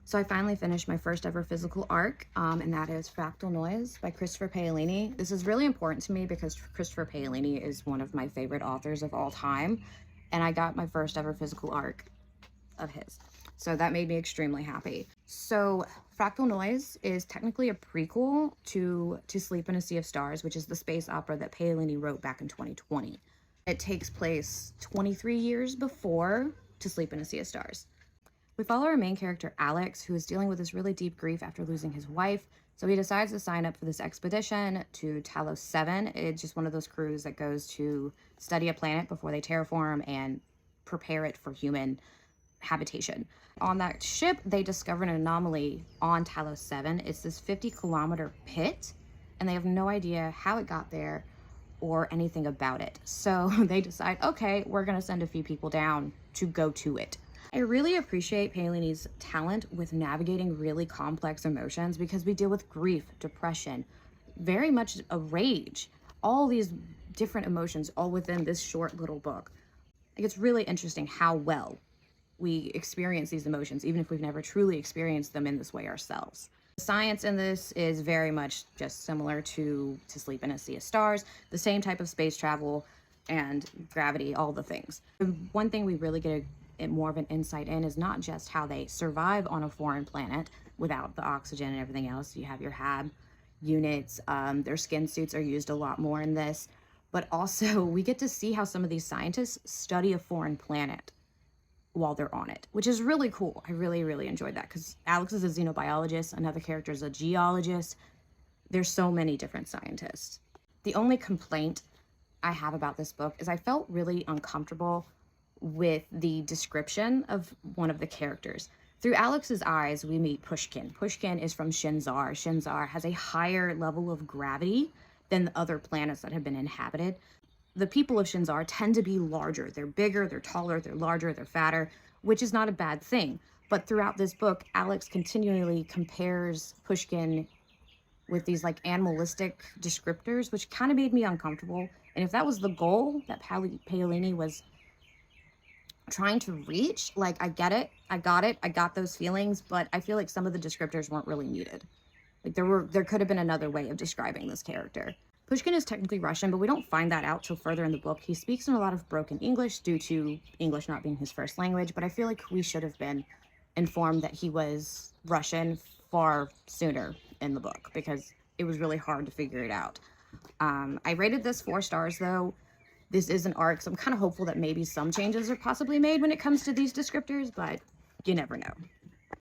So I finally finished my first ever physical arc, and that is Fractal Noise by Christopher Paolini. This is really important to me because Christopher Paolini is one of my favorite authors of all time, and I got my first ever physical arc of his. So that made me extremely happy. So Fractal Noise is technically a prequel to Sleep in a Sea of Stars, which is the space opera that Paolini wrote back in 2020. It takes place 23 years before To Sleep in a Sea of Stars. We follow our main character, Alex, who is dealing with this really deep grief after losing his wife. So he decides to sign up for this expedition to Talos 7. It's just one of those crews that goes to study a planet before they terraform and prepare it for human habitation. On that ship, they discover an anomaly on Talos 7. It's this 50-kilometer pit, and they have no idea how it got there or anything about it. So they decide, okay, we're going to send a few people down to go to it. I really appreciate Paolini's talent with navigating really complex emotions because we deal with grief, depression, very much a rage, all these different emotions all within this short little book. Like, it's really interesting how well we experience these emotions, even if we've never truly experienced them in this way ourselves. The science in this is very much just similar to Sleep in a Sea of Stars, the same type of space travel and gravity, all the things. The one thing we really get more of an insight in is not just how they survive on a foreign planet without the oxygen and everything else. You have your HAB units, their skin suits are used a lot more in this, but also we get to see how some of these scientists study a foreign planet while they're on it, which is really cool. I really enjoyed that because Alex is a xenobiologist, another character is a geologist. There's so many different scientists. The only complaint I have about this book is I felt really uncomfortable with the description of one of the characters. Through Alex's eyes, we meet Pushkin. Pushkin is from Shinzar. Shinzar has a higher level of gravity than the other planets that have been inhabited. The people of Shinzar tend to be larger. They're bigger, they're taller, they're larger, they're fatter, which is not a bad thing. But throughout this book, Alex continually compares Pushkin with these like animalistic descriptors, which kind of made me uncomfortable. And if that was the goal that Paolini was trying to reach, like, I get it, I got those feelings, but I feel like some of the descriptors weren't really needed. Like, there could have been another way of describing this character. Pushkin is technically Russian, but we don't find that out till further in the book. He speaks in a lot of broken English due to English not being his first language, but I feel like we should have been informed that he was Russian far sooner in the book because it was really hard to figure it out. I rated this 4 stars though. This is an arc, so I'm kind of hopeful that maybe some changes are possibly made when it comes to these descriptors, but you never know.